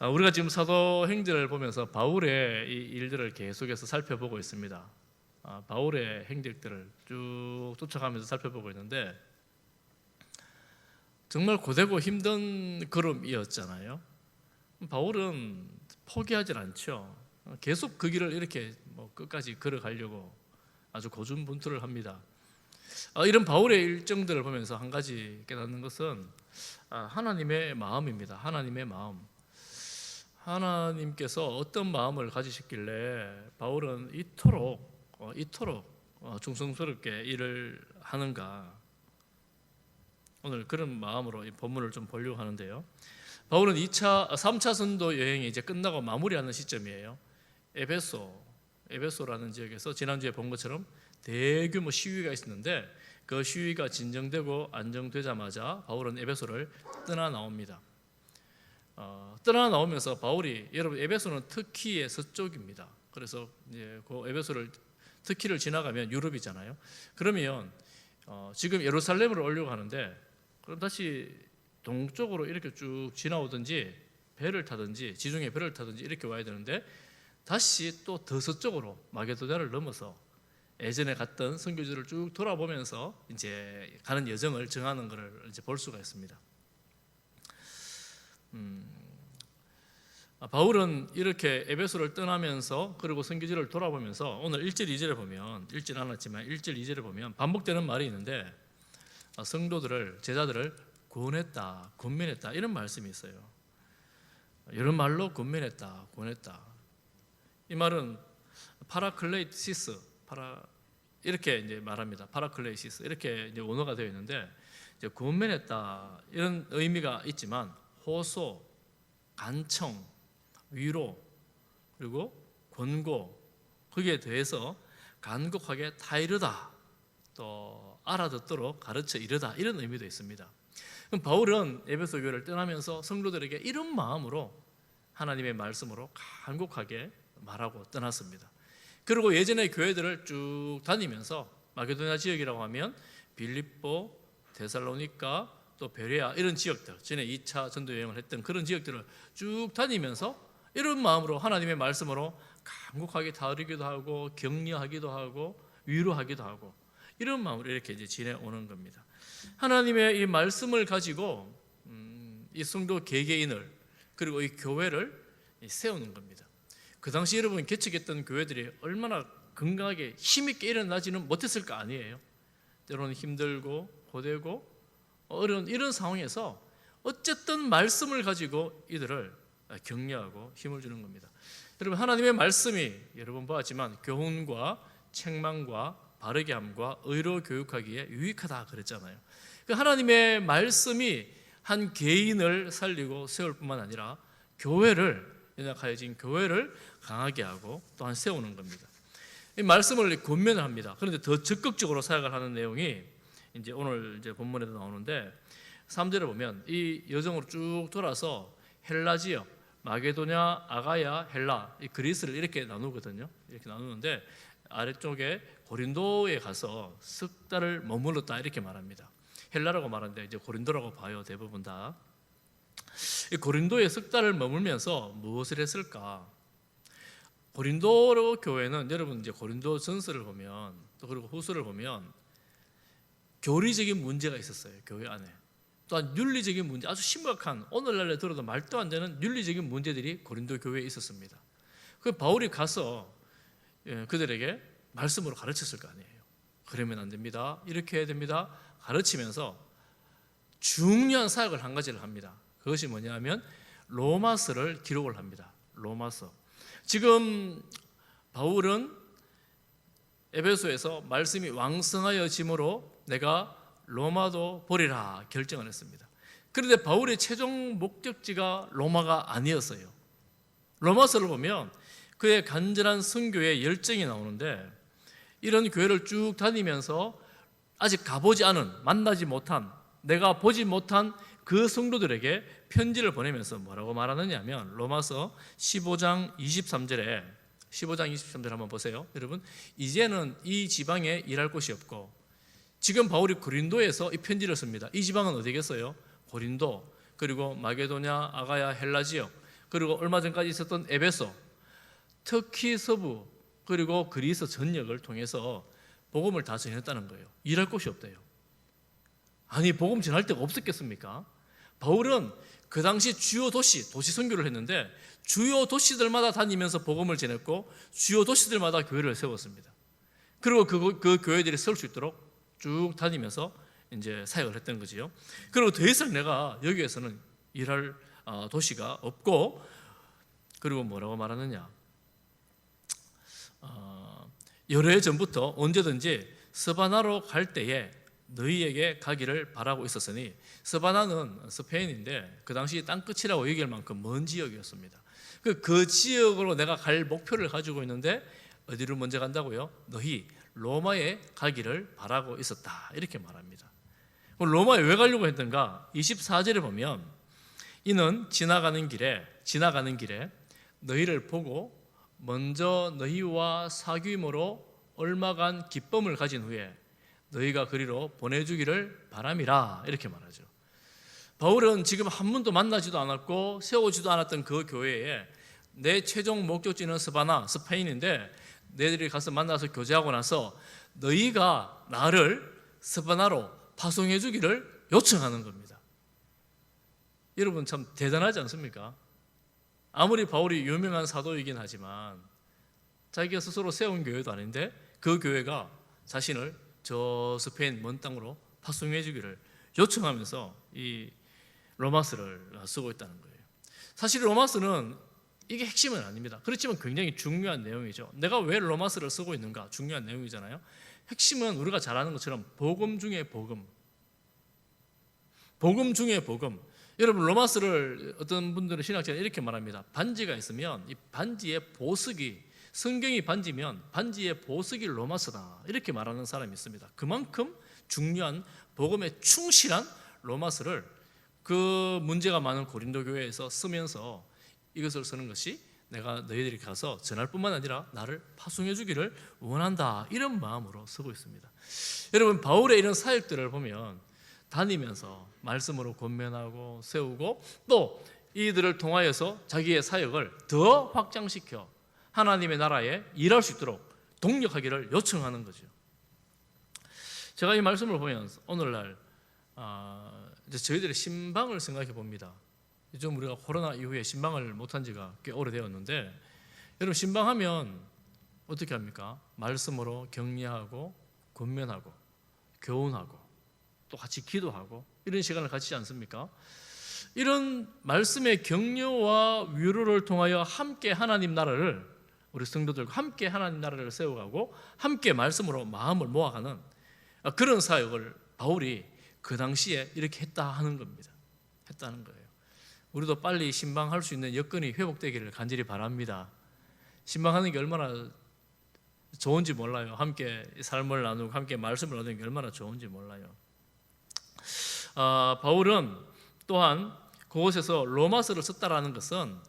우리가 지금 사도행전을 보면서 바울의 이 일들을 계속해서 살펴보고 있습니다. 바울의 행적들을 쭉 쫓아가면서 살펴보고 있는데 정말 고되고 힘든 걸음이었잖아요. 바울은 포기하지 않죠. 계속 그 길을 이렇게 끝까지 걸어가려고 아주 고군분투를 합니다. 이런 바울의 일정들을 보면서 한 가지 깨닫는 것은 하나님의 마음입니다. 하나님의 마음. 하나님께서 어떤 마음을 가지셨길래 바울은 이토록 충성스럽게 일을 하는가. 오늘 그런 마음으로 이 본문을 좀 보려고 하는데요. 바울은 3차 선도 여행이 이제 끝나고 마무리하는 시점이에요. 에베소라는 지역에서 지난주에 본 것처럼 대규모 시위가 있었는데 그 시위가 진정되고 안정되자마자 바울은 에베소를 떠나 나옵니다. 떠나 나오면서 바울이, 여러분 에베소는 터키의 서쪽입니다. 그래서 이제 그 에베소를 터키를 지나가면 유럽이잖아요. 그러면 지금 예루살렘으로 오려고 하는데 그럼 다시 동쪽으로 이렇게 쭉 지나오든지 배를 타든지 지중해 배를 타든지 이렇게 와야 되는데 다시 또 더 서쪽으로 마게도냐를 넘어서 예전에 갔던 선교지를 쭉 돌아보면서 이제 가는 여정을 정하는 것을 이제 볼 수가 있습니다. 바울은 이렇게 에베소를 떠나면서 그리고 선교지를 돌아보면서 오늘 1절 2절에 보면, 읽진 않았지만 1절 2절에 보면 반복되는 말이 있는데 성도들을, 제자들을 권면했다 이런 말씀이 있어요. 이런 말로 권면했다. 이 말은 파라클레이시스, 이렇게 이제 말합니다. 파라클레이시스 이렇게 이제 원어가 되어 있는데 이제 권면했다 이런 의미가 있지만 호소, 간청, 위로 그리고 권고 거기에 대해서 간곡하게 타이르다 또 알아듣도록 가르쳐 이르다 이런 의미도 있습니다. 그럼 바울은 에베소 교회를 떠나면서 성도들에게 이런 마음으로 하나님의 말씀으로 간곡하게 말하고 떠났습니다. 그리고 예전의 교회들을 쭉 다니면서 마게도냐 지역이라고 하면 빌립보, 데살로니가 또 베레아 이런 지역들, 전에 2차 전도 여행을 했던 그런 지역들을 쭉 다니면서 이런 마음으로 하나님의 말씀으로 간곡하게 다루기도 하고 격려하기도 하고 위로하기도 하고 이런 마음으로 이렇게 이제 지내오는 겁니다. 하나님의 이 말씀을 가지고 이 성도 개개인을 그리고 이 교회를 세우는 겁니다. 그 당시 여러분 개척했던 교회들이 얼마나 건강하게 힘있게 일어나지는 못했을 거 아니에요. 때로는 힘들고 고되고 어려운 이런 상황에서 어쨌든 말씀을 가지고 이들을 격려하고 힘을 주는 겁니다. 여러분 하나님의 말씀이 여러 번 보았지만 교훈과 책망과 바르게 함과 의로 교육하기에 유익하다 그랬잖아요. 하나님의 말씀이 한 개인을 살리고 세울 뿐만 아니라 교회를, 연약하여진 교회를 강하게 하고 또한 세우는 겁니다. 이 말씀을 권면을 합니다. 그런데 더 적극적으로 사역을 하는 내용이 이제 오늘 이제 본문에도 나오는데 3절에 보면 이 여정으로 쭉 돌아서 헬라 지역, 마게도냐, 아가야, 헬라, 이 그리스를 이렇게 나누거든요. 이렇게 나누는데 아래쪽에 고린도에 가서 석 달을 머물렀다 이렇게 말합니다. 헬라라고 말하는데 이제 고린도라고 봐요. 대부분 다. 이 고린도에 석 달을 머물면서 무엇을 했을까? 고린도 교회는 여러분 이제 고린도 전서를 보면 또 그리고 후서를 보면 교리적인 문제가 있었어요. 교회 안에. 또한 윤리적인 문제, 아주 심각한 오늘날에 들어도 말도 안 되는 윤리적인 문제들이 고린도 교회에 있었습니다. 그 바울이 가서 그들에게 말씀으로 가르쳤을 거 아니에요. 그러면 안 됩니다. 이렇게 해야 됩니다. 가르치면서 중요한 사역을 한 가지를 합니다. 그것이 뭐냐면 로마서를 기록을 합니다. 로마서. 지금 바울은 에베소에서 말씀이 왕성하여짐으로 내가 로마도 보리라 결정을 했습니다. 그런데 바울의 최종 목적지가 로마가 아니었어요. 로마서를 보면 그의 간절한 선교의 열정이 나오는데 이런 교회를 쭉 다니면서 아직 가보지 않은, 만나지 못한, 내가 보지 못한 그 성도들에게 편지를 보내면서 뭐라고 말하느냐 하면 로마서 15장 23절에 한번 보세요. 여러분, 이제는 이 지방에 일할 곳이 없고, 지금 바울이 고린도에서 이 편지를 씁니다. 이 지방은 어디겠어요? 고린도, 그리고 마게도냐, 아가야, 헬라 지역, 그리고 얼마 전까지 있었던 에베소, 터키 서부 그리고 그리스 전역을 통해서 복음을 다 전했다는 거예요. 일할 곳이 없대요. 아니, 복음 전할 데가 없었겠습니까? 바울은 그 당시 주요 도시 선교를 했는데 주요 도시들마다 다니면서 복음을 전했고 주요 도시들마다 교회를 세웠습니다. 그리고 그 교회들이 설 수 있도록 쭉 다니면서 이제 사역을 했던 거지요. 그리고 더 이상 내가 여기에서는 일할 도시가 없고, 그리고 뭐라고 말하느냐, 여러 해 전부터 언제든지 스바나로 갈 때에 너희에게 가기를 바라고 있었으니, 스바나는 스페인인데 그 당시 땅끝이라고 얘기할 만큼 먼 지역이었습니다. 그 지역으로 내가 갈 목표를 가지고 있는데 어디로 먼저 간다고요? 너희 로마에 가기를 바라고 있었다, 이렇게 말합니다. 로마에 왜 가려고 했던가? 24절에 보면 이는 지나가는 길에 너희를 보고 먼저 너희와 사귐으로 얼마간 기쁨을 가진 후에 너희가 그리로 보내주기를 바람이라, 이렇게 말하죠. 바울은 지금 한 번도 만나지도 않았고 세우지도 않았던 그 교회에 내 최종 목적지는 스페인인데 너희들이 가서 만나서 교제하고 나서 너희가 나를 스바나로 파송해 주기를 요청하는 겁니다. 여러분 참 대단하지 않습니까? 아무리 바울이 유명한 사도이긴 하지만 자기가 스스로 세운 교회도 아닌데 그 교회가 자신을 저 스페인 먼 땅으로 파송해 주기를 요청하면서 이 로마서를 쓰고 있다는 거예요. 사실 로마서는 이게 핵심은 아닙니다. 그렇지만 굉장히 중요한 내용이죠. 내가 왜 로마서를 쓰고 있는가? 중요한 내용이잖아요. 핵심은 우리가 잘 아는 것처럼 복음 중에 복음, 복음 중에 복음. 여러분, 로마서를 어떤 분들은 신학자는 이렇게 말합니다. 반지가 있으면 이 반지의 보석이, 성경이 반지면 반지의 보석이 로마서다, 이렇게 말하는 사람이 있습니다. 그만큼 중요한 복음에 충실한 로마서를 그 문제가 많은 고린도 교회에서 쓰면서 이것을 쓰는 것이 내가 너희들이 가서 전할 뿐만 아니라 나를 파송해 주기를 원한다, 이런 마음으로 쓰고 있습니다. 여러분, 바울의 이런 사역들을 보면 다니면서 말씀으로 권면하고 세우고 또 이들을 통하여서 자기의 사역을 더 확장시켜 하나님의 나라에 일할 수 있도록 동력하기를 요청하는 거죠. 제가 이 말씀을 보면 오늘날 이제 저희들의 신방을 생각해 봅니다. 요즘 우리가 코로나 이후에 신방을 못한 지가 꽤 오래되었는데, 여러분 신방하면 어떻게 합니까? 말씀으로 격려하고 권면하고 교훈하고 또 같이 기도하고 이런 시간을 갖지 않습니까? 이런 말씀의 격려와 위로를 통하여 함께 하나님 나라를, 우리 성도들과 함께 하나님 나라를 세워가고 함께 말씀으로 마음을 모아가는 그런 사역을 바울이 그 당시에 이렇게 했다 하는 겁니다. 했다는 거예요. 우리도 빨리 신방할 수 있는 여건이 회복되기를 간절히 바랍니다. 신방하는 게 얼마나 좋은지 몰라요. 함께 삶을 나누고 함께 말씀을 나누는 게 얼마나 좋은지 몰라요. 바울은 또한 그곳에서 로마서를 썼다라는 것은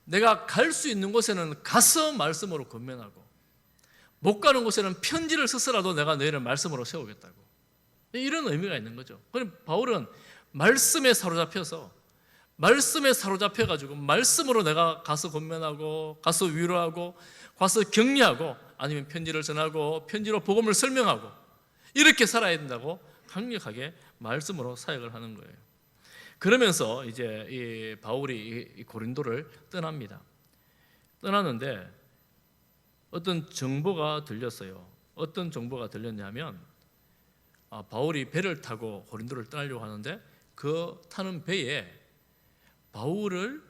내가 갈 수 있는 곳에는 가서 말씀으로 권면하고 못 가는 곳에는 편지를 써서라도 내가 너희를 말씀으로 세우겠다고, 이런 의미가 있는 거죠. 그럼 바울은 말씀에 사로잡혀가지고 말씀으로 내가 가서 권면하고 가서 위로하고 가서 격려하고 아니면 편지를 전하고 편지로 복음을 설명하고 이렇게 살아야 된다고 강력하게 말씀으로 사역을 하는 거예요. 그러면서 이제 이 바울이 이 고린도를 떠납니다. 떠나는데 어떤 정보가 들렸어요. 어떤 정보가 들렸냐면 바울이 배를 타고 고린도를 떠나려고 하는데 그 타는 배에 바울을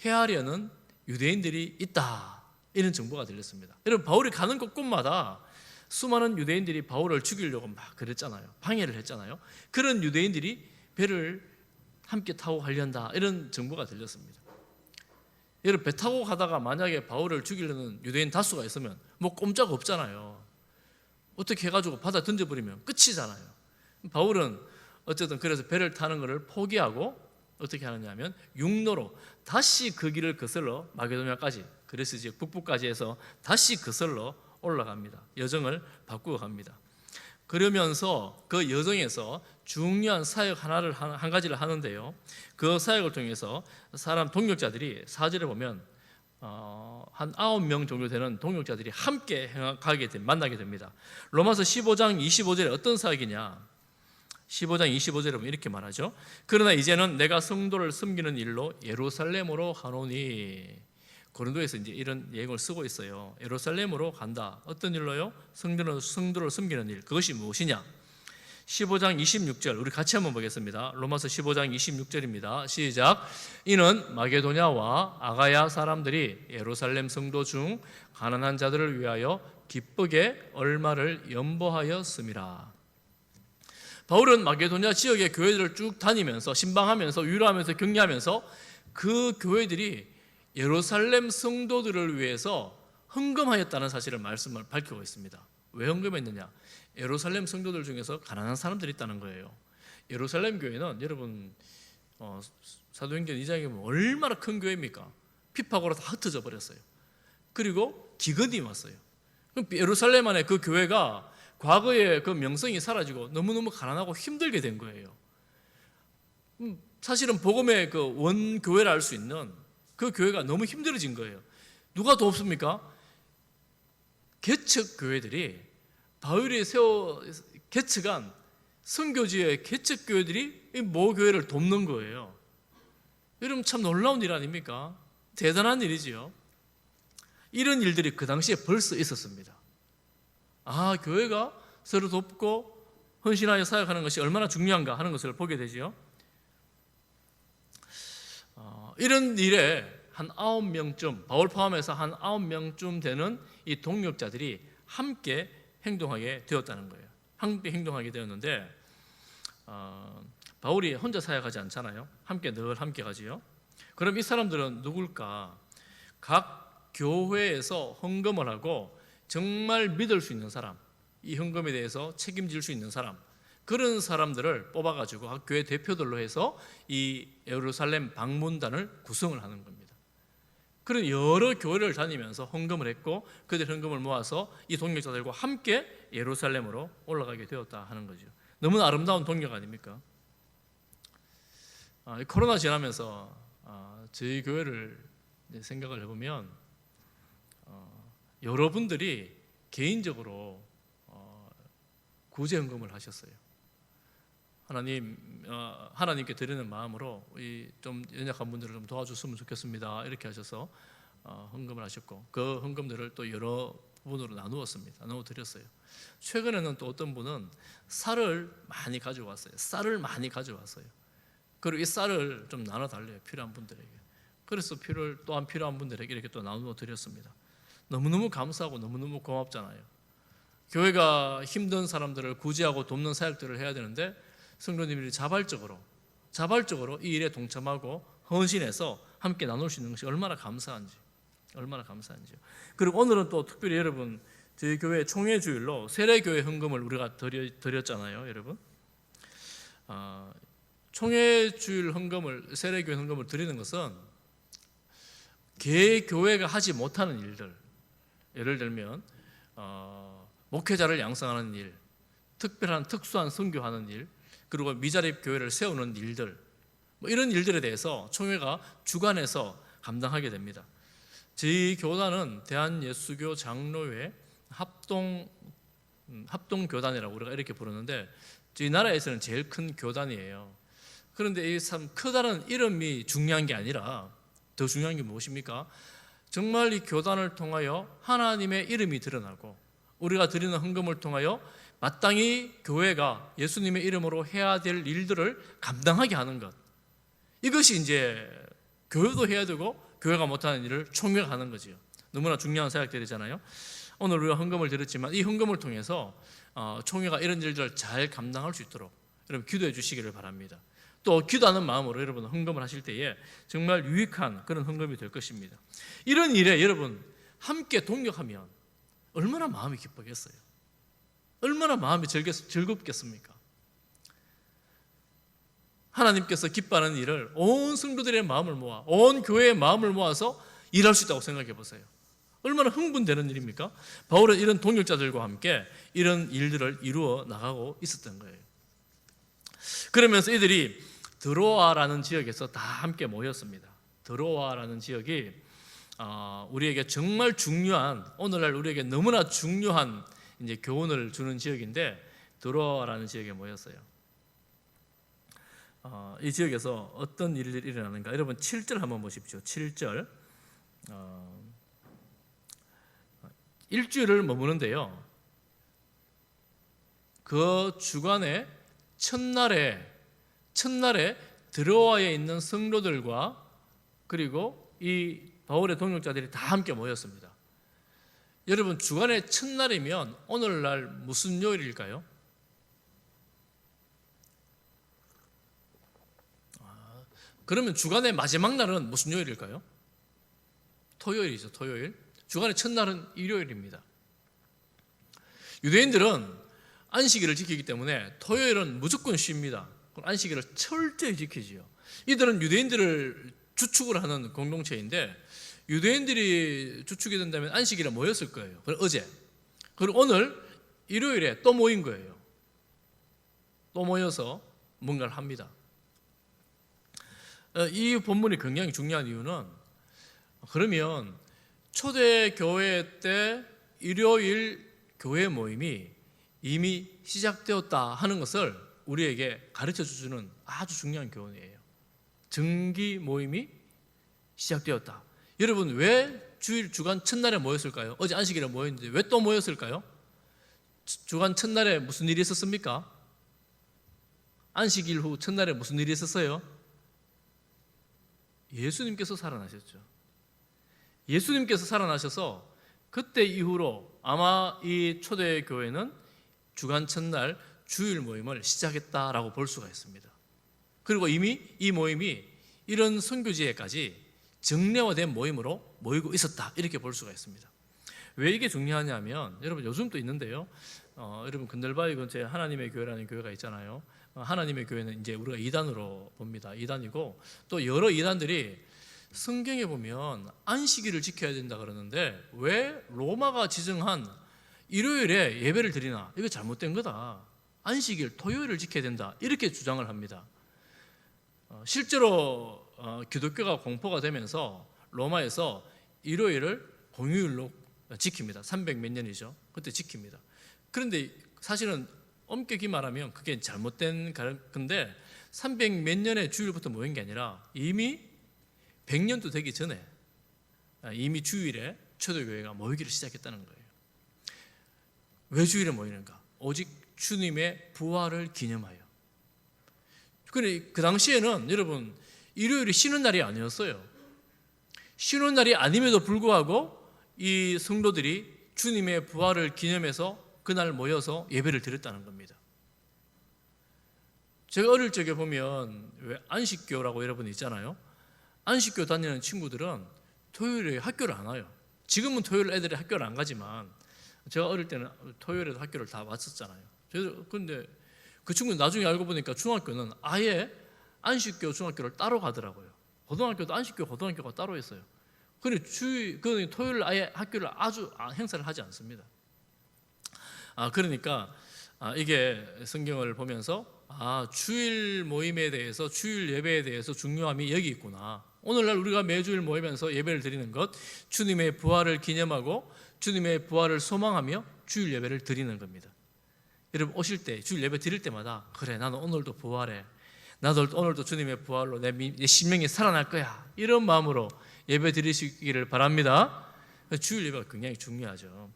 해하려는 유대인들이 있다, 이런 정보가 들렸습니다. 여러분, 바울이 가는 곳곳마다 수많은 유대인들이 바울을 죽이려고 막 그랬잖아요. 방해를 했잖아요. 그런 유대인들이 배를 함께 타고 가려한다, 이런 정보가 들렸습니다. 여러분, 배 타고 가다가 만약에 바울을 죽이려는 유대인 다수가 있으면 뭐 꼼짝 없잖아요. 어떻게 해가지고 바다 던져버리면 끝이잖아요. 바울은 어쨌든 그래서 배를 타는 것을 포기하고 어떻게 하느냐면 육로로 다시 그 길을 거슬러 마게도냐까지, 그래서 이제 북부까지 해서 다시 거슬러 올라갑니다. 여정을 바꾸어 갑니다. 그러면서 그 여정에서 중요한 사역 한 가지를 하는데요. 그 사역을 통해서 사람 동역자들이 4절에 보면 한 9명 정도 되는 동역자들이 함께 만나게 됩니다. 로마서 15장 25절에 어떤 사역이냐? 15장 25절에 보면 이렇게 말하죠. 그러나 이제는 내가 성도를 섬기는 일로 예루살렘으로 가노니. 고린도에서 이제 이런 예언을 쓰고 있어요. 예루살렘으로 간다. 어떤 일로요? 성도를 섬기는 일. 그것이 무엇이냐? 15장 26절 우리 같이 한번 보겠습니다. 로마서 15장 26절입니다. 시작. 이는 마게도냐와 아가야 사람들이 예루살렘 성도 중 가난한 자들을 위하여 기쁘게 얼마를 연보하였음이라. 바울은 마게도냐 지역의 교회들을 쭉 다니면서 신방하면서 위로하면서 격려하면서 그 교회들이 예루살렘 성도들을 위해서 헌금하였다는 사실을 말씀을 밝히고 있습니다. 왜 헌금했느냐? 예루살렘 성도들 중에서 가난한 사람들이 있다는 거예요. 예루살렘 교회는 여러분 사도행전 2장에 보면 얼마나 큰 교회입니까? 핍박으로 다 흩어져 버렸어요. 그리고 기근이 왔어요. 그럼 예루살렘 안에 그 교회가 과거의 그 명성이 사라지고 너무너무 가난하고 힘들게 된 거예요. 사실은 복음의 그 원교회라 할 수 있는 그 교회가 너무 힘들어진 거예요. 누가 돕습니까? 개척 교회들이 바울이 개척한 선교지의 개척 교회들이 이 모교회를 돕는 거예요. 여러분 참 놀라운 일 아닙니까? 대단한 일이지요. 이런 일들이 그 당시에 벌써 있었습니다. 아, 교회가 서로 돕고 헌신하여 사역하는 것이 얼마나 중요한가 하는 것을 보게 되지요. 이런 일에 한 9명쯤, 바울 포함해서 한 9명쯤 되는 이 동역자들이 함께 행동하게 되었다는 거예요. 함께 행동하게 되었는데 바울이 혼자 사역하지 않잖아요. 늘 함께 가지요. 그럼 이 사람들은 누굴까? 각 교회에서 헌금을 하고 정말 믿을 수 있는 사람, 이 헌금에 대해서 책임질 수 있는 사람, 그런 사람들을 뽑아가지고 각 교회 대표들로 해서 이 예루살렘 방문단을 구성을 하는 겁니다. 그런 여러 교회를 다니면서 헌금을 했고 그들 헌금을 모아서 이 동역자들과 함께 예루살렘으로 올라가게 되었다 하는 거죠. 너무나 아름다운 동역 아닙니까? 코로나 지나면서 저희 교회를 생각을 해보면 여러분들이 개인적으로 구제 헌금을 하셨어요. 하나님께 드리는 마음으로 좀 연약한 분들을 좀 도와줬으면 좋겠습니다. 이렇게 하셔서 헌금을 하셨고 그 헌금들을 또 여러 부분으로 나누었습니다. 나누어 드렸어요. 최근에는 또 어떤 분은 쌀을 많이 가져왔어요. 그리고 이 쌀을 좀 나눠 달래요. 필요한 분들에게. 그래서 또한 필요한 분들에게 이렇게 또 나누어 드렸습니다. 너무너무 감사하고 너무너무 고맙잖아요. 교회가 힘든 사람들을 구제하고 돕는 사역들을 해야 되는데 성도님들이 자발적으로 이 일에 동참하고 헌신해서 함께 나눌 수 있는 것이 얼마나 감사한지요. 그리고 오늘은 또 특별히 여러분 저희 교회 총회 주일로 세례교회 헌금을 우리가 드렸잖아요, 여러분. 총회 주일 헌금을 세례교회 헌금을 드리는 것은 개교회가 하지 못하는 일들, 예를 들면 목회자를 양성하는 일, 특수한 선교하는 일, 그리고 미자립 교회를 세우는 일들, 이런 일들에 대해서 총회가 주관해서 감당하게 됩니다. 저희 교단은 대한예수교 장로회 합동교단이라고 우리가 이렇게 부르는데 저희 나라에서는 제일 큰 교단이에요. 그런데 이 참 크다는 이름이 중요한 게 아니라 더 중요한 게 무엇입니까? 정말 이 교단을 통하여 하나님의 이름이 드러나고 우리가 드리는 헌금을 통하여 마땅히 교회가 예수님의 이름으로 해야 될 일들을 감당하게 하는 것, 이것이 이제 교회도 해야 되고 교회가 못하는 일을 총회가 하는 거지요. 너무나 중요한 사역들이잖아요. 오늘 우리가 헌금을 드렸지만 이 헌금을 통해서 총회가 이런 일들을 잘 감당할 수 있도록 여러분 기도해 주시기를 바랍니다. 또 기도하는 마음으로 여러분 헌금을 하실 때에 정말 유익한 그런 헌금이 될 것입니다. 이런 일에 여러분 함께 동역하면 얼마나 마음이 기쁘겠어요. 얼마나 마음이 즐겁겠습니까? 하나님께서 기뻐하는 일을 온 성도들의 마음을 모아 온 교회의 마음을 모아서 일할 수 있다고 생각해 보세요. 얼마나 흥분되는 일입니까? 바울은 이런 동역자들과 함께 이런 일들을 이루어 나가고 있었던 거예요. 그러면서 이들이 드로아라는 지역에서 다 함께 모였습니다. 드로아라는 지역이 우리에게 정말 중요한, 오늘날 우리에게 너무나 중요한 이제 교훈을 주는 지역인데, 드로아라는 지역에 모였어요. 이 지역에서 어떤 일들이 일어나는가? 여러분 7절 한번 보십시오. 7절. 일주일을 머무는데요, 그 주간의 첫날에 드로아에 있는 성도들과 그리고 이 바울의 동역자들이 다 함께 모였습니다. 여러분, 주간의 첫날이면 오늘날 무슨 요일일까요? 그러면 주간의 마지막 날은 무슨 요일일까요? 토요일이죠. 토요일. 주간의 첫날은 일요일입니다. 유대인들은 안식일을 지키기 때문에 토요일은 무조건 쉽니다. 안식일을 철저히 지키지요. 이들은 유대인들을 주축을 하는 공동체인데, 유대인들이 주축이 된다면 안식일에 모였을 거예요. 어제. 그리고 오늘 일요일에 또 모인 거예요. 또 모여서 뭔가를 합니다. 이 본문이 굉장히 중요한 이유는, 그러면 초대교회 때 일요일 교회 모임이 이미 시작되었다 하는 것을 우리에게 가르쳐 주는 아주 중요한 교훈이에요. 정기 모임이 시작되었다. 여러분, 왜 주일 주간 첫날에 모였을까요? 어제 안식일에 모였는데 왜 또 모였을까요? 주간 첫날에 무슨 일이 있었습니까? 안식일 후 첫날에 무슨 일이 있었어요? 예수님께서 살아나셨죠. 예수님께서 살아나셔서 그때 이후로 아마 이 초대교회는 주간 첫날 주일 모임을 시작했다라고 볼 수가 있습니다. 그리고 이미 이 모임이 이런 선교지에까지 정례화된 모임으로 모이고 있었다, 이렇게 볼 수가 있습니다. 왜 이게 중요하냐면, 여러분 요즘 또 있는데요, 여러분 근들바위 근처에 하나님의 교회라는 교회가 있잖아요. 하나님의 교회는 이제 우리가 이단으로 봅니다. 이단이고, 또 여러 이단들이 성경에 보면 안식일을 지켜야 된다 그러는데 왜 로마가 지정한 일요일에 예배를 드리나? 이거 잘못된 거다. 안식일 토요일을 지켜야 된다, 이렇게 주장을 합니다. 실제로 기독교가 공포가 되면서 로마에서 일요일을 공휴일로 지킵니다. 300 몇 년이죠. 그때 지킵니다. 그런데 사실은 엄격히 말하면 그게 잘못된 건데, 300 몇 년의 주일부터 모인 게 아니라 이미 100년도 되기 전에 이미 주일에 초대교회가 모이기를 시작했다는 거예요. 왜 주일에 모이는가? 오직 주님의 부활을 기념하여. 그 당시에는 여러분 일요일이 쉬는 날이 아니었어요. 쉬는 날이 아님에도 불구하고 이 성도들이 주님의 부활을 기념해서 그날 모여서 예배를 드렸다는 겁니다. 제가 어릴 적에 보면 왜 안식교라고 여러분 있잖아요. 안식교 다니는 친구들은 토요일에 학교를 안 와요. 지금은 토요일 애들이 학교를 안 가지만 제가 어릴 때는 토요일에도 학교를 다 왔었잖아요. 그런데 그 친구는 나중에 알고 보니까 중학교는 아예 안식교 중학교를 따로 가더라고요. 고등학교도 안식교 고등학교가 따로 있어요. 그런데 토요일 아예 학교를 아주 행사를 하지 않습니다. 그러니까 이게 성경을 보면서 주일 모임에 대해서, 주일 예배에 대해서 중요함이 여기 있구나. 오늘날 우리가 매주일 모이면서 예배를 드리는 것, 주님의 부활을 기념하고 주님의 부활을 소망하며 주일 예배를 드리는 겁니다. 여러분 오실 때 주일 예배 드릴 때마다, 그래 나는 오늘도 부활해, 나도 오늘도 주님의 부활로 내 심령이 살아날 거야, 이런 마음으로 예배 드리시기를 바랍니다. 주일 예배가 굉장히 중요하죠.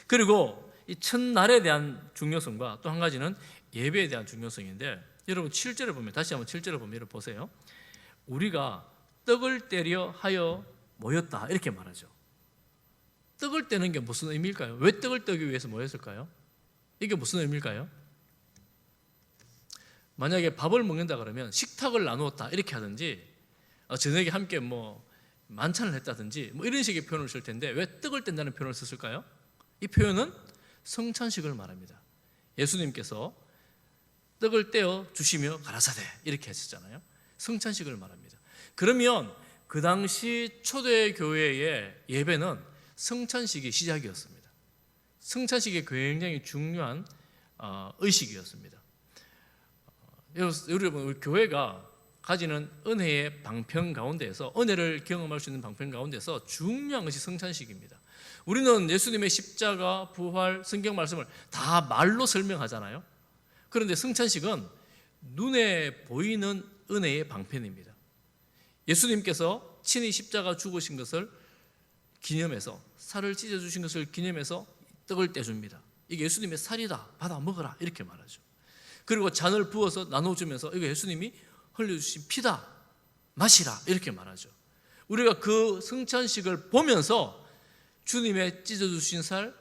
그리고 이 첫날에 대한 중요성과 또 한 가지는 예배에 대한 중요성인데, 여러분 7절을 보면, 다시 한번 7절을 보면 여러분 보세요. 우리가 떡을 떼려 하여 모였다, 이렇게 말하죠. 떡을 떼는 게 무슨 의미일까요? 왜 떡을 떼기 위해서 모였을까요? 이게 무슨 의미일까요? 만약에 밥을 먹는다 그러면 식탁을 나누었다 이렇게 하든지, 저녁에 함께 만찬을 했다든지 이런 식의 표현을 쓸 텐데, 왜 떡을 뗀다는 표현을 썼을까요? 이 표현은 성찬식을 말합니다. 예수님께서 떡을 떼어 주시며 가라사대 이렇게 하셨잖아요. 성찬식을 말합니다. 그러면 그 당시 초대교회의 예배는 성찬식이 시작이었습니다. 성찬식이 굉장히 중요한 의식이었습니다. 여러분, 우리 교회가 가지는 은혜의 방편 가운데에서, 은혜를 경험할 수 있는 방편 가운데서 중요한 것이 성찬식입니다. 우리는 예수님의 십자가, 부활, 성경 말씀을 다 말로 설명하잖아요. 그런데 성찬식은 눈에 보이는 은혜의 방편입니다. 예수님께서 친히 십자가 죽으신 것을 기념해서, 살을 찢어주신 것을 기념해서 떡을 떼줍니다. 이게 예수님의 살이다, 받아 먹어라, 이렇게 말하죠. 그리고 잔을 부어서 나눠주면서 이거 예수님이 흘려주신 피다, 마시라, 이렇게 말하죠. 우리가 그 성찬식을 보면서 주님의 찢어주신 살,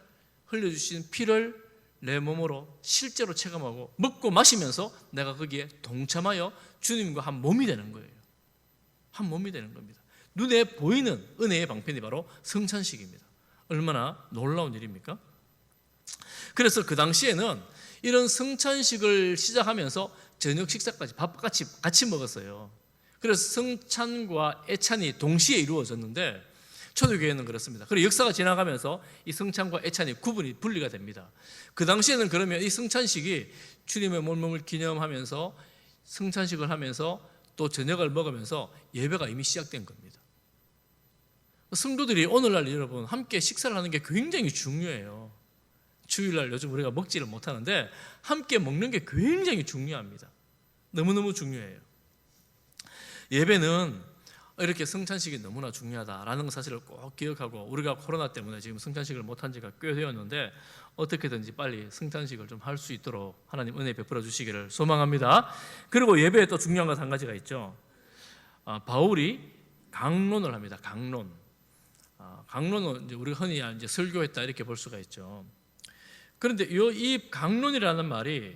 흘려주신 피를 내 몸으로 실제로 체감하고 먹고 마시면서 내가 거기에 동참하여 주님과 한 몸이 되는 거예요. 한 몸이 되는 겁니다. 눈에 보이는 은혜의 방편이 바로 성찬식입니다. 얼마나 놀라운 일입니까? 그래서 그 당시에는 이런 성찬식을 시작하면서 저녁 식사까지 같이 먹었어요. 그래서 성찬과 애찬이 동시에 이루어졌는데 초대교회는 그렇습니다. 그리고 역사가 지나가면서 이 성찬과 애찬이 분리가 됩니다. 그 당시에는 그러면 이 성찬식이 주님의 몸을 기념하면서 성찬식을 하면서 또 저녁을 먹으면서 예배가 이미 시작된 겁니다. 성도들이 오늘날 여러분 함께 식사를 하는 게 굉장히 중요해요. 주일날 요즘 우리가 먹지를 못하는데 함께 먹는 게 굉장히 중요합니다. 너무너무 중요해요. 예배는 이렇게 성찬식이 너무나 중요하다라는 사실을 꼭 기억하고, 우리가 코로나 때문에 지금 성찬식을 못한 지가 꽤 되었는데 어떻게든지 빨리 성찬식을 좀 할 수 있도록 하나님 은혜 베풀어 주시기를 소망합니다. 그리고 예배에 또 중요한 것 한 가지가 있죠. 바울이 강론을 합니다. 강론은 이제 우리가 흔히 이제 설교했다 이렇게 볼 수가 있죠. 그런데 이 강론이라는 말이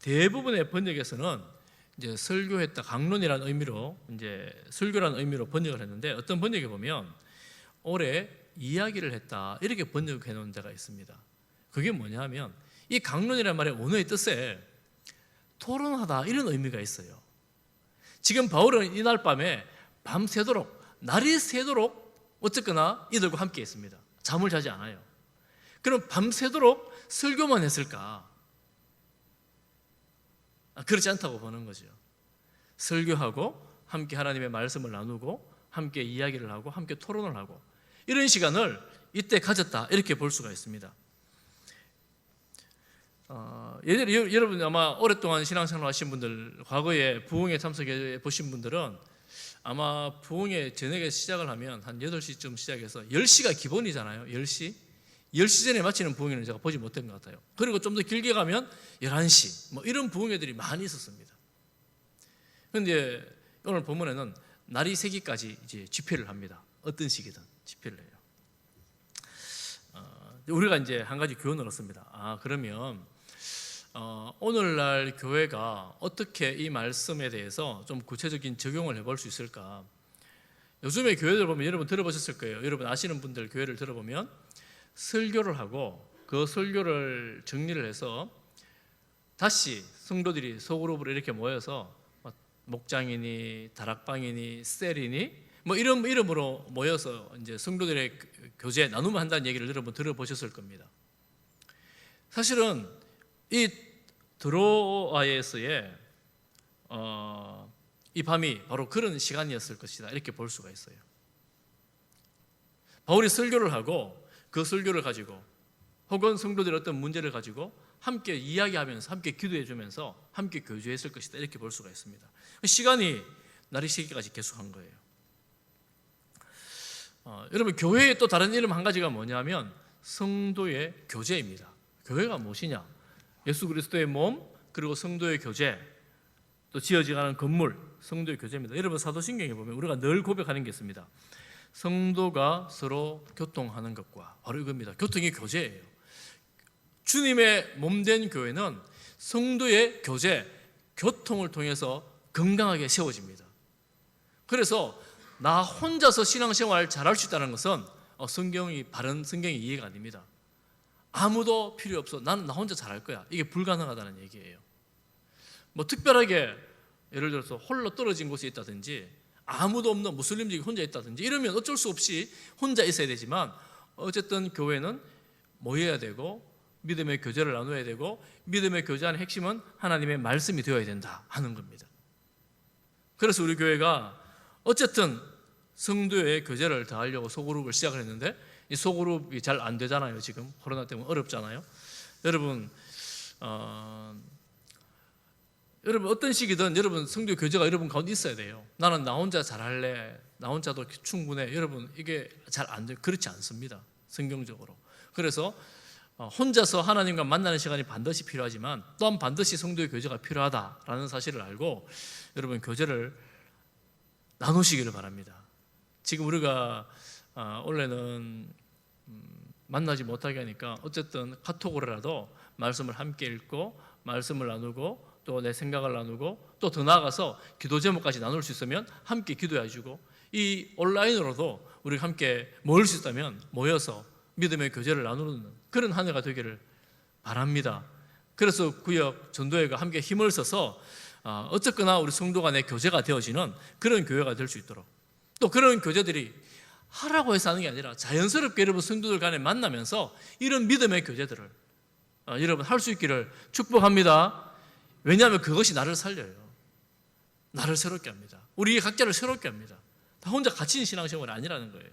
대부분의 번역에서는 이제 설교했다, 강론이라는 의미로, 이제 설교라는 의미로 번역을 했는데, 어떤 번역에 보면 올해 이야기를 했다 이렇게 번역해 놓은 데가 있습니다. 그게 뭐냐 하면 이 강론이라는 말의 원어의 뜻에 토론하다 이런 의미가 있어요. 지금 바울은 이날 밤에 밤새도록, 날이 새도록 어쨌거나 이들과 함께 있습니다. 잠을 자지 않아요. 그럼 밤새도록 설교만 했을까? 그렇지 않다고 보는 거죠. 설교하고 함께 하나님의 말씀을 나누고 함께 이야기를 하고 함께 토론을 하고 이런 시간을 이때 가졌다 이렇게 볼 수가 있습니다. 여러분 아마 오랫동안 신앙생활 하신 분들, 과거에 부흥회 참석해 보신 분들은 아마 부흥회 저녁에 시작을 하면 한 8시쯤 시작해서 10시가 기본이잖아요. 10시 전에 마치는 부흥회는 제가 보지 못한 것 같아요. 그리고 좀 더 길게 가면 11시 뭐 이런 부흥회들이 많이 있었습니다. 그런데 오늘 본문에는 날이 새기까지 이제 집회를 합니다. 어떤 시기든 집회를 해요. 우리가 이제 한 가지 교훈을 얻습니다. 그러면 오늘날 교회가 어떻게 이 말씀에 대해서 좀 구체적인 적용을 해볼 수 있을까? 요즘에 교회들 보면 여러분 들어보셨을 거예요. 여러분 아시는 분들 교회를 들어보면 설교를 하고 그 설교를 정리를 해서 다시 성도들이 소그룹으로 이렇게 모여서 목장이니 다락방이니 셀이니 뭐 이런 이름으로 모여서 이제 성도들의 교제 나눔을 한다는 얘기를 여러분 들어보셨을 겁니다. 사실은 이 드로아에서의 이 밤이 바로 그런 시간이었을 것이다 이렇게 볼 수가 있어요. 바울이 설교를 하고 그 설교를 가지고 혹은 성도들의 어떤 문제를 가지고 함께 이야기하면서 함께 기도해주면서 함께 교제했을 것이다 이렇게 볼 수가 있습니다. 시간이 날이 새기까지 계속한 거예요. 여러분 교회의 또 다른 이름 한 가지가 뭐냐면 성도의 교제입니다. 교회가 무엇이냐? 예수 그리스도의 몸 그리고 성도의 교제, 또 지어지가는 건물, 성도의 교제입니다. 여러분 사도신경에 보면 우리가 늘 고백하는 게 있습니다. 성도가 서로 교통하는 것과 바로 이겁니다. 교통이 교제예요. 주님의 몸된 교회는 성도의 교제, 교통을 통해서 건강하게 세워집니다. 그래서 나 혼자서 신앙생활 잘할 수 있다는 것은 바른 성경이 이해가 안 됩니다. 아무도 필요 없어. 나는 나 혼자 잘할 거야. 이게 불가능하다는 얘기예요. 뭐 특별하게 예를 들어서 홀로 떨어진 곳에 있다든지 아무도 없는 무슬림족이 혼자 있다든지 이러면 어쩔 수 없이 혼자 있어야 되지만 어쨌든 교회는 모여야 되고 믿음의 교제를 나눠야 되고 믿음의 교제의 핵심은 하나님의 말씀이 되어야 된다 하는 겁니다. 그래서 우리 교회가 어쨌든 성도의 교제를 더하려고 소그룹을 시작을 했는데 이 소그룹이 잘 안 되잖아요. 지금 코로나 때문에 어렵잖아요. 여러분 어떤 시기든 여러분 성도 교제가 여러분 가운데 있어야 돼요. 나는 나 혼자 잘할래, 나 혼자도 충분해. 여러분 이게 잘 안 돼요. 그렇지 않습니다. 성경적으로. 그래서 혼자서 하나님과 만나는 시간이 반드시 필요하지만 또한 반드시 성도의 교제가 필요하다라는 사실을 알고 여러분 교제를 나누시기를 바랍니다. 지금 우리가 원래는 만나지 못하게 하니까 어쨌든 카톡으로라도 말씀을 함께 읽고 말씀을 나누고 또 내 생각을 나누고 또 더 나아가서 기도 제목까지 나눌 수 있으면 함께 기도해 주고 이 온라인으로도 우리가 함께 모일 수 있다면 모여서 믿음의 교제를 나누는 그런 한 해가 되기를 바랍니다. 그래서 구역 전도회가 함께 힘을 써서 어쨌거나 우리 성도 간의 교제가 되어지는 그런 교회가 될 수 있도록 또 그런 교제들이 하라고 해서 하는 게 아니라 자연스럽게 여러분 성도들 간에 만나면서 이런 믿음의 교제들을 여러분 할 수 있기를 축복합니다. 왜냐하면 그것이 나를 살려요. 나를 새롭게 합니다. 우리 각자를 새롭게 합니다. 다 혼자 갇힌 신앙생활이 아니라는 거예요.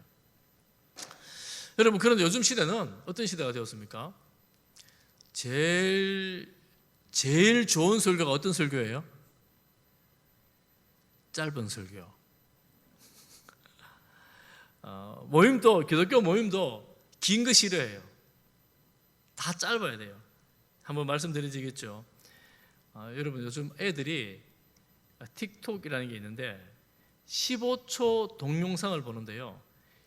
여러분 그런데 요즘 시대는 어떤 시대가 되었습니까? 제일 좋은 설교가 어떤 설교예요? 짧은 설교. 모임도 기독교 모임도 긴 거 싫어해요. 다 짧아야 돼요. 한번 말씀드리겠죠. 여러분 요즘 애들이 틱톡이라는 게 있는데 15초 동영상을 보는데요.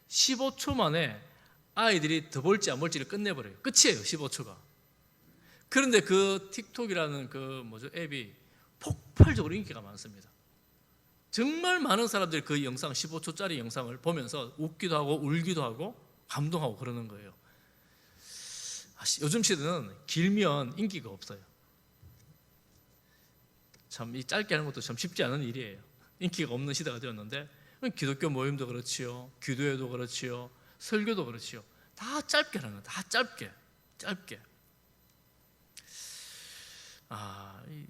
15초 만에 아이들이 더 볼지 안 볼지를 끝내버려요. 끝이에요. 15초가. 그런데 그 틱톡이라는 앱이 폭발적으로 인기가 많습니다. 정말 많은 사람들이 그 영상 15초짜리 영상을 보면서 웃기도 하고 울기도 하고 감동하고 그러는 거예요. 요즘 시대는 길면 인기가 없어요. 참 이 짧게 하는 것도 참 쉽지 않은 일이에요. 인기가 없는 시대가 되었는데 기독교 모임도 그렇지요, 기도회도 그렇지요, 설교도 그렇지요. 다 짧게 하는 거예요. 다 짧게.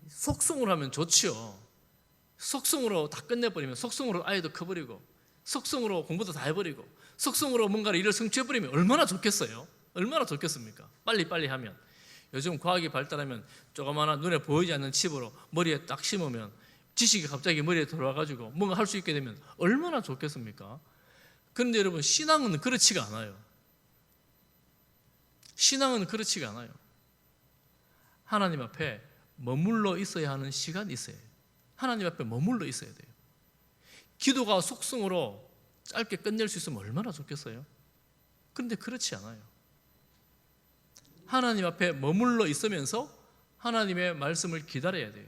속성으로 하면 좋지요. 속성으로 다 끝내버리면 속성으로 아이도 커버리고 속성으로 공부도 다 해버리고 속성으로 뭔가를 일을 성취해버리면 얼마나 좋겠어요? 얼마나 좋겠습니까? 빨리 하면. 요즘 과학이 발달하면 조그마한 눈에 보이지 않는 칩으로 머리에 딱 심으면 지식이 갑자기 머리에 들어와가지고 뭔가 할 수 있게 되면 얼마나 좋겠습니까? 그런데 여러분 신앙은 그렇지가 않아요. 신앙은 그렇지가 않아요. 하나님 앞에 머물러 있어야 하는 시간이 있어야 해요. 하나님 앞에 머물러 있어야 돼요. 기도가 속성으로 짧게 끝낼 수 있으면 얼마나 좋겠어요? 그런데 그렇지 않아요. 하나님 앞에 머물러 있으면서 하나님의 말씀을 기다려야 돼요.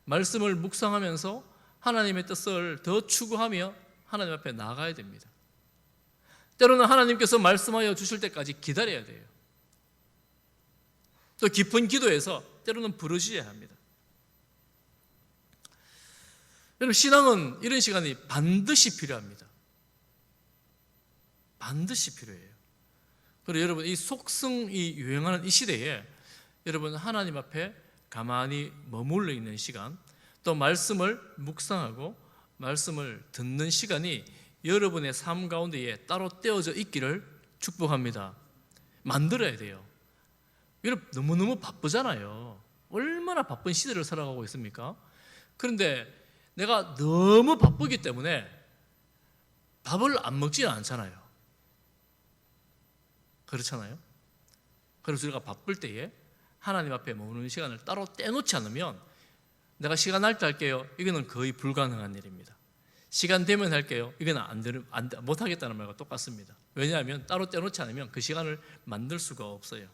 말씀을 묵상하면서 하나님의 뜻을 더 추구하며 하나님 앞에 나아가야 됩니다. 때로는 하나님께서 말씀하여 주실 때까지 기다려야 돼요. 또 깊은 기도에서 때로는 부르짖어야 합니다. 여러분 신앙은 이런 시간이 반드시 필요합니다. 반드시 필요해요. 그리고 여러분 이 속성이 유행하는 이 시대에 여러분 하나님 앞에 가만히 머물러 있는 시간 또 말씀을 묵상하고 말씀을 듣는 시간이 여러분의 삶 가운데에 따로 떼어져 있기를 축복합니다. 만들어야 돼요. 여러분 너무너무 바쁘잖아요. 얼마나 바쁜 시대를 살아가고 있습니까? 그런데 내가 너무 바쁘기 때문에 밥을 안 먹지는 않잖아요. 그렇잖아요. 그래서 우리가 바쁠 때에 하나님 앞에 머무는 시간을 따로 떼놓지 않으면 내가 시간 날 때 할게요. 이거는 거의 불가능한 일입니다. 시간 되면 할게요. 이건 못하겠다는 말과 똑같습니다. 왜냐하면 따로 떼놓지 않으면 그 시간을 만들 수가 없어요.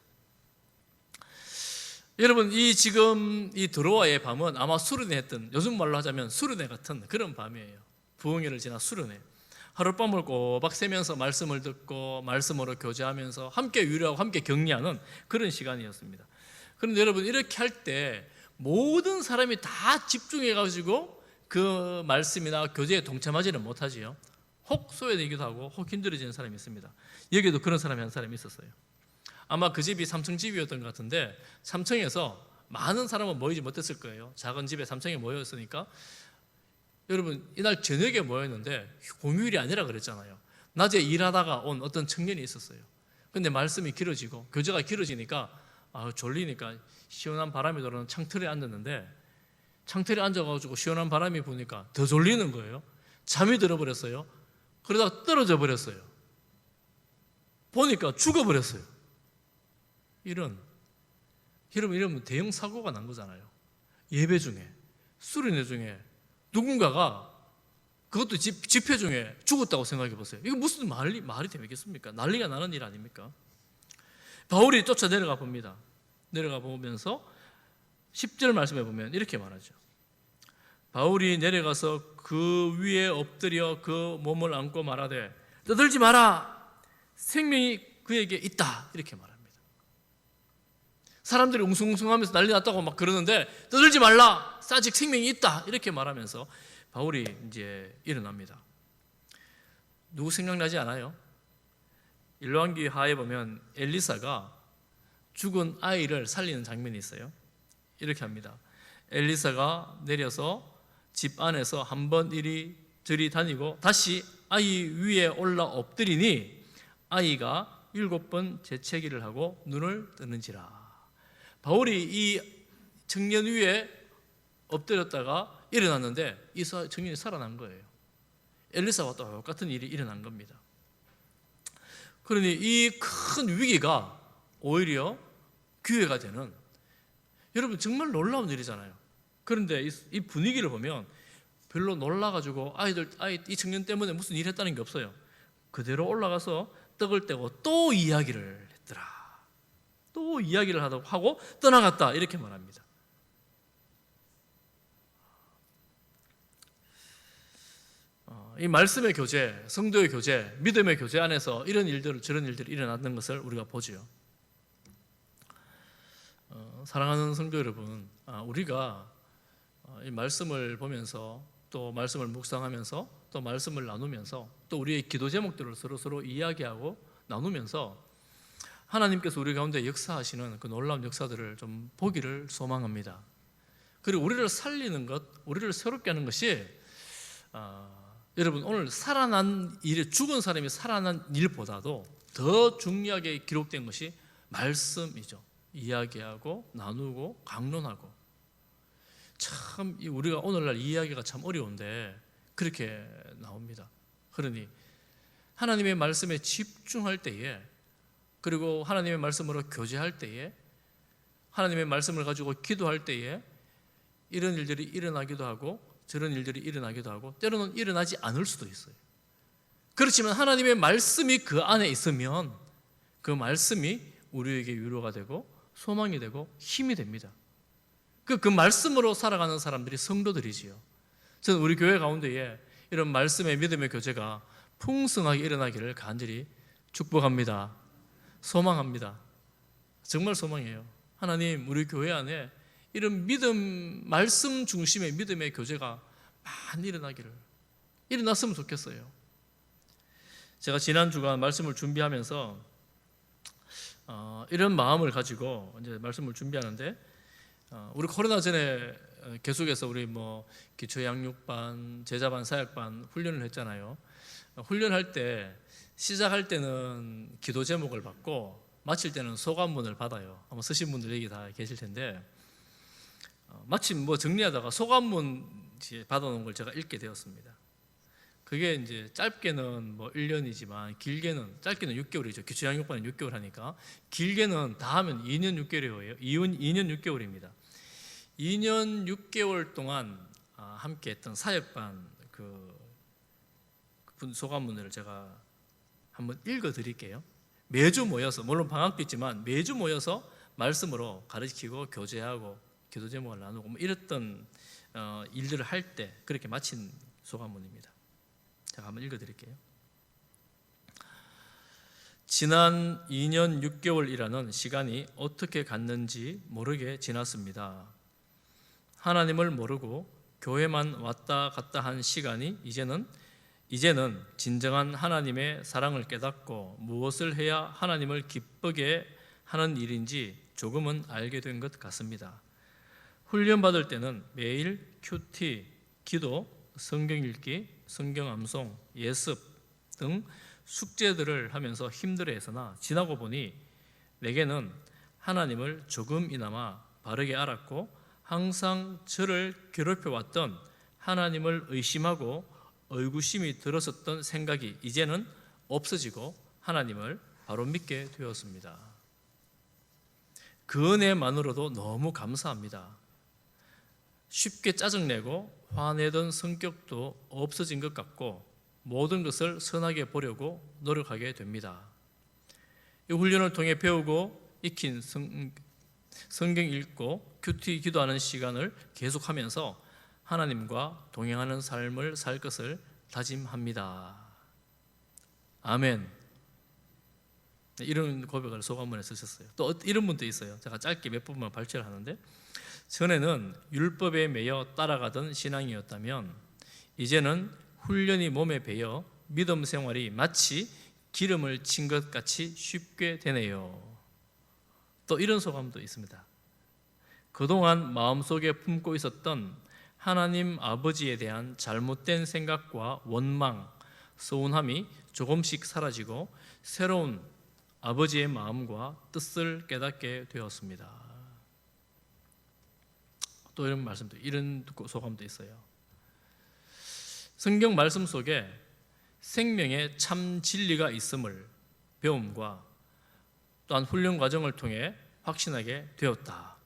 여러분 지금 이 드로아의 밤은 아마 수련회 했던 요즘 말로 하자면 수련회 같은 그런 밤이에요. 부흥회를 지나 수련회. 하룻밤을 꼬박 새면서 말씀을 듣고 말씀으로 교제하면서 함께 위로하고 함께 격려하는 그런 시간이었습니다. 그런데 여러분 이렇게 할 때 모든 사람이 다 집중해가지고 그 말씀이나 교제에 동참하지는 못하지요. 혹 소외되기도 하고 혹 힘들어지는 사람이 있습니다. 여기도 그런 사람이 한 사람이 있었어요. 아마 그 집이 3층 집이었던 것 같은데 3층에서 많은 사람은 모이지 못했을 거예요. 작은 집에 3층에 모였으니까. 여러분, 이날 저녁에 모였는데 공휴일이 아니라 그랬잖아요. 낮에 일하다가 온 어떤 청년이 있었어요. 근데 말씀이 길어지고 교제가 길어지니까 졸리니까 시원한 바람이 들어오는 창틀에 앉았는데, 창틀에 앉아가지고 시원한 바람이 부니까 더 졸리는 거예요. 잠이 들어버렸어요. 그러다가 떨어져 버렸어요. 보니까 죽어버렸어요. 여러분, 이러면 대형 사고가 난 거잖아요. 예배 중에, 수련회 중에 누군가가, 그것도 집회 중에 죽었다고 생각해 보세요. 이거 무슨 말이 되겠습니까? 난리가 나는 일 아닙니까? 바울이 쫓아 내려가 봅니다. 내려가 보면서 10절 말씀해 보면 이렇게 말하죠. 바울이 내려가서 그 위에 엎드려 그 몸을 안고 말하되 떠들지 마라, 생명이 그에게 있다, 이렇게 말합니다. 사람들이 웅숭웅숭하면서 난리 났다고 막 그러는데 떠들지 말라, 아직 생명이 있다, 이렇게 말하면서 바울이 이제 일어납니다. 누구 생각나지 않아요? 열왕기 하에 보면 엘리사가 죽은 아이를 살리는 장면이 있어요. 이렇게 합니다. 엘리사가 내려서 집 안에서 한 번 이리 저리 다니고 다시 아이 위에 올라 엎드리니 아이가 7번 재채기를 하고 눈을 뜨는지라. 바울이 이 청년 위에 엎드렸다가 일어났는데 이 청년이 살아난 거예요. 엘리사와 똑같은 일이 일어난 겁니다. 그러니 이 큰 위기가 오히려 기회가 되는, 여러분 정말 놀라운 일이잖아요. 그런데 이 분위기를 보면 별로 놀라가지고 이 청년 때문에 무슨 일 했다는 게 없어요. 그대로 올라가서 떡을 떼고 또 이야기를 했더라. 또 이야기를 하고 떠나갔다, 이렇게 말합니다. 이 말씀의 교제, 성도의 교제, 믿음의 교제 안에서 이런 일들, 저런 일들이 일어나는 것을 우리가 보죠. 사랑하는 성도 여러분, 우리가 이 말씀을 보면서 또 말씀을 묵상하면서 또 말씀을 나누면서 또 우리의 기도 제목들을 서로 이야기하고 나누면서 하나님께서 우리 가운데 역사하시는 그 놀라운 역사들을 좀 보기를 소망합니다. 그리고 우리를 살리는 것, 우리를 새롭게 하는 것이 여러분, 오늘 살아난 일, 죽은 사람이 살아난 일보다도 더 중요하게 기록된 것이 말씀이죠. 이야기하고 나누고 강론하고. 참 우리가 오늘날 이야기가 참 어려운데 그렇게 나옵니다. 그러니 하나님의 말씀에 집중할 때에, 그리고 하나님의 말씀으로 교제할 때에, 하나님의 말씀을 가지고 기도할 때에 이런 일들이 일어나기도 하고 저런 일들이 일어나기도 하고 때로는 일어나지 않을 수도 있어요. 그렇지만 하나님의 말씀이 그 안에 있으면 그 말씀이 우리에게 위로가 되고 소망이 되고 힘이 됩니다. 그 말씀으로 살아가는 사람들이 성도들이지요. 저는 우리 교회 가운데에 이런 말씀의 믿음의 교제가 풍성하게 일어나기를 간절히 축복합니다. 소망합니다. 정말 소망해요. 하나님, 우리 교회 안에 이런 믿음, 말씀 중심의 믿음의 교제가 많이 일어났으면 좋겠어요. 제가 지난 주간 말씀을 준비하면서 이런 마음을 가지고 이제 말씀을 준비하는데, 우리 코로나 전에 계속해서 우리 기초 양육반, 제자반, 사역반 훈련을 했잖아요. 훈련할 때 시작할 때는 기도 제목을 받고 마칠 때는 소감문을 받아요. 아마 쓰신 분들 여기 다 계실 텐데, 마침 정리하다가 소감문 받아놓은 걸 제가 읽게 되었습니다. 그게 이제 짧게는 1년이지만 길게는, 짧게는 6개월이죠. 기초 양육반은 6개월 하니까, 길게는 다 하면 2년 6개월이에요. 2년 6개월입니다. 2년 6개월 동안 함께 했던 사역반 분 소감문을 제가 한번 읽어 드릴게요. 매주 모여서, 물론 방학도 있지만 매주 모여서 말씀으로 가르치고 교제하고 기도 제목을 나누고 이랬던 일들을 할 때 그렇게 마친 소감문입니다. 제가 한번 읽어 드릴게요. 지난 2년 6개월이라는 시간이 어떻게 갔는지 모르게 지났습니다. 하나님을 모르고 교회만 왔다 갔다 한 시간이 이제는 이제는 진정한 하나님의 사랑을 깨닫고 무엇을 해야 하나님을 기쁘게 하는 일인지 조금은 알게 된 것 같습니다. 훈련받을 때는 매일 큐티, 기도, 성경 읽기, 성경 암송, 예습 등 숙제들을 하면서 힘들어했으나 지나고 보니 내게는 하나님을 조금이나마 바르게 알았고 항상 저를 괴롭혀왔던 하나님을 의심하고 의구심이 들었었던 생각이 이제는 없어지고 하나님을 바로 믿게 되었습니다. 그 은혜만으로도 너무 감사합니다. 쉽게 짜증내고 화내던 성격도 없어진 것 같고 모든 것을 선하게 보려고 노력하게 됩니다. 이 훈련을 통해 배우고 익힌 성경 읽고 큐티 기도하는 시간을 계속하면서 하나님과 동행하는 삶을 살 것을 다짐합니다. 아멘. 이런 고백을 소감문에 쓰셨어요. 또 이런 분도 있어요. 제가 짧게 몇 부분만 발췌를 하는데, 전에는 율법에 매여 따라가던 신앙이었다면 이제는 훈련이 몸에 배어 믿음 생활이 마치 기름을 친 것 같이 쉽게 되네요. 또 이런 소감도 있습니다. 그동안 마음속에 품고 있었던 하나님 아버지에 대한 잘못된 생각과 원망, 서운함이 조금씩 사라지고 새로운 아버지의 마음과 뜻을 깨닫게 되었습니다. 또 이런 말씀도, 이런 소감도 있어요. 성경 말씀 속에 생명의 참 진리가 있음을 배움과 또한 훈련 과정을 통해 확신하게 되었다.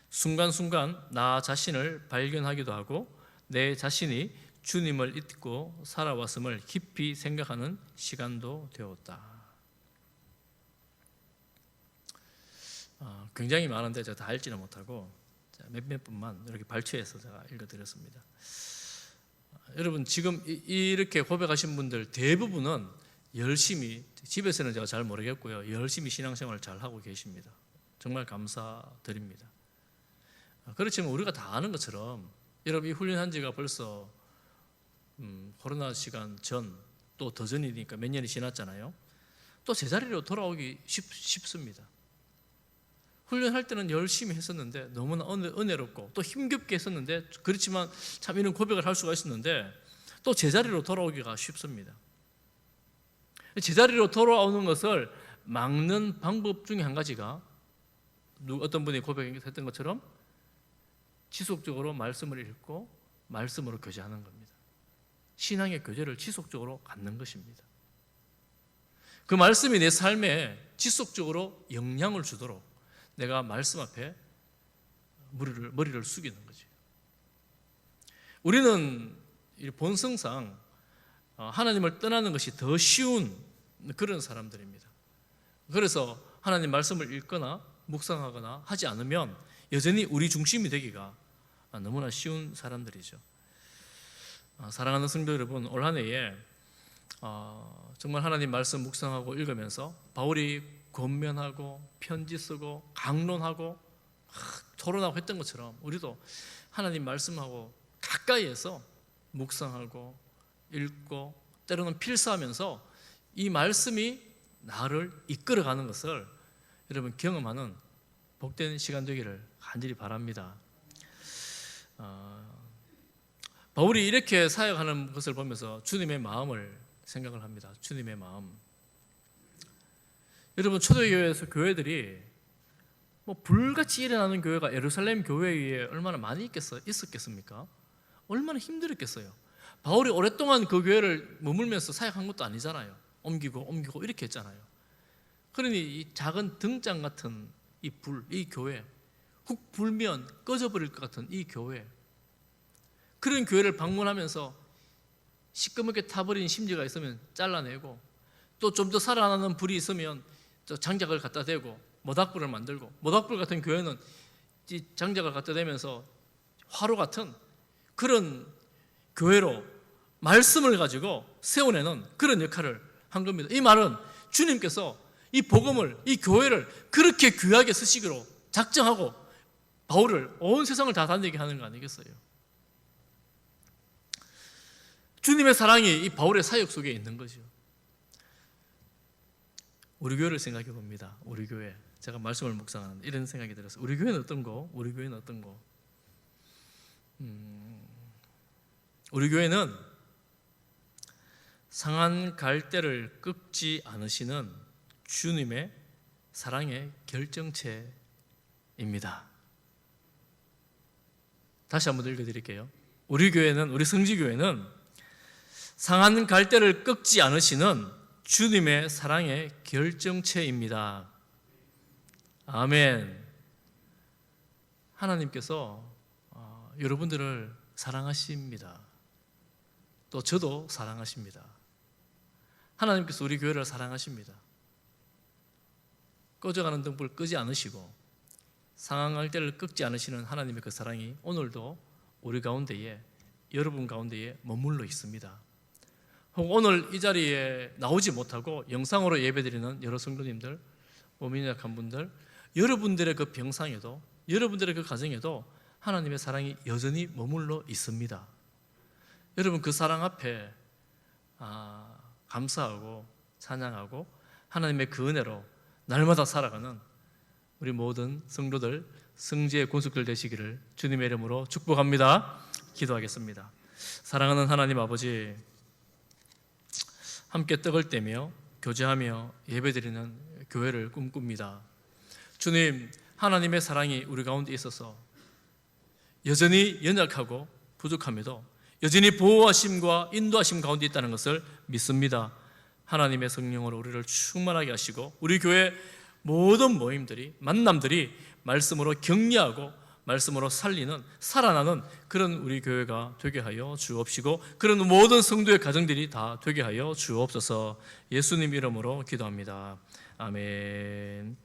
순간순간 나 자신을 발견하기도 하고 내 자신이 주님을 잊고 살아왔음을 깊이 생각하는 시간도 되었다. 굉장히 많은데 제가 다 읽지는 못하고 몇몇 분만 이렇게 발췌해서 제가 읽어드렸습니다. 여러분, 지금 이렇게 고백하신 분들 대부분은 열심히, 집에서는 제가 잘 모르겠고요, 열심히 신앙생활을 잘 하고 계십니다. 정말 감사드립니다. 그렇지만 우리가 다 아는 것처럼 여러분, 이 훈련한 지가 벌써 코로나 시간 전, 또 더 전이니까 몇 년이 지났잖아요. 또 제자리로 돌아오기 쉽습니다. 훈련할 때는 열심히 했었는데 너무나 은혜롭고 또 힘겹게 했었는데, 그렇지만 참 이런 고백을 할 수가 있었는데 또 제자리로 돌아오기가 쉽습니다. 제자리로 돌아오는 것을 막는 방법 중에 한 가지가 어떤 분이 고백했던 것처럼 지속적으로 말씀을 읽고 말씀으로 교제하는 겁니다. 신앙의 교제를 지속적으로 갖는 것입니다. 그 말씀이 내 삶에 지속적으로 영향을 주도록 내가 말씀 앞에 머리를 숙이는 거죠. 우리는 본성상 하나님을 떠나는 것이 더 쉬운 그런 사람들입니다. 그래서 하나님 말씀을 읽거나 묵상하거나 하지 않으면 여전히 우리 중심이 되기가 너무나 쉬운 사람들이죠. 사랑하는 성도 여러분, 올 한 해에 정말 하나님 말씀 묵상하고 읽으면서 바울이 권면하고 편지 쓰고 강론하고 토론하고 했던 것처럼 우리도 하나님 말씀하고 가까이에서 묵상하고 읽고 때로는 필사하면서 이 말씀이 나를 이끌어가는 것을 여러분 경험하는 복된 시간 되기를 간절히 바랍니다. 바울이 이렇게 사역하는 것을 보면서 주님의 마음을 생각을 합니다. 주님의 마음. 여러분, 초대교회에서 교회들이 불같이 일어나는 교회가 예루살렘 교회 위에 얼마나 많이 있었겠습니까? 얼마나 힘들었겠어요. 바울이 오랫동안 그 교회를 머물면서 사역한 것도 아니잖아요. 옮기고 이렇게 했잖아요. 그러니 이 작은 등잔 같은 이 교회, 훅 불면 꺼져버릴 것 같은 이 교회, 그런 교회를 방문하면서 시꺼멓게 타버린 심지가 있으면 잘라내고, 또 좀 더 살아나는 불이 있으면 장작을 갖다 대고 모닥불을 만들고, 모닥불 같은 교회는 장작을 갖다 대면서 화로 같은 그런 교회로 말씀을 가지고 세워내는 그런 역할을 한 겁니다. 이 말은 주님께서 이 복음을, 이 교회를 그렇게 귀하게 쓰시기로 작정하고 바울을 온 세상을 다 다니게 하는 거 아니겠어요? 주님의 사랑이 이 바울의 사역 속에 있는 거죠. 우리 교회를 생각해 봅니다. 우리 교회. 제가 말씀을 묵상하는데 이런 생각이 들었어요. 우리 교회는 어떤 거? 우리 교회는 어떤 거? 우리 교회는 상한 갈대를 꺾지 않으시는 주님의 사랑의 결정체입니다. 다시 한번 읽어드릴게요. 우리 교회는, 우리 성지교회는 상한 갈대를 꺾지 않으시는 주님의 사랑의 결정체입니다. 아멘. 하나님께서 여러분들을 사랑하십니다. 또 저도 사랑하십니다. 하나님께서 우리 교회를 사랑하십니다. 꺼져가는 등불을 끄지 않으시고 상한 갈대를 꺾지 않으시는 하나님의 그 사랑이 오늘도 우리 가운데에, 여러분 가운데에 머물러 있습니다. 혹 오늘 이 자리에 나오지 못하고 영상으로 예배드리는 여러 성도님들, 몸이 약한 분들, 여러분들의 그 병상에도, 여러분들의 그 가정에도 하나님의 사랑이 여전히 머물러 있습니다. 여러분 그 사랑 앞에 감사하고 찬양하고 하나님의 그 은혜로 날마다 살아가는 우리 모든 성도들, 성지의 권속들 되시기를 주님의 이름으로 축복합니다. 기도하겠습니다. 사랑하는 하나님 아버지, 함께 떡을 떼며 교제하며 예배드리는 교회를 꿈꿉니다. 주님, 하나님의 사랑이 우리 가운데 있어서 여전히 연약하고 부족함에도 여전히 보호하심과 인도하심 가운데 있다는 것을 믿습니다. 하나님의 성령으로 우리를 충만하게 하시고 우리 교회 모든 모임들이, 만남들이 말씀으로 격려하고 말씀으로 살리는, 살아나는 그런 우리 교회가 되게 하여 주옵시고 그런 모든 성도의 가정들이 다 되게 하여 주옵소서. 예수님 이름으로 기도합니다. 아멘.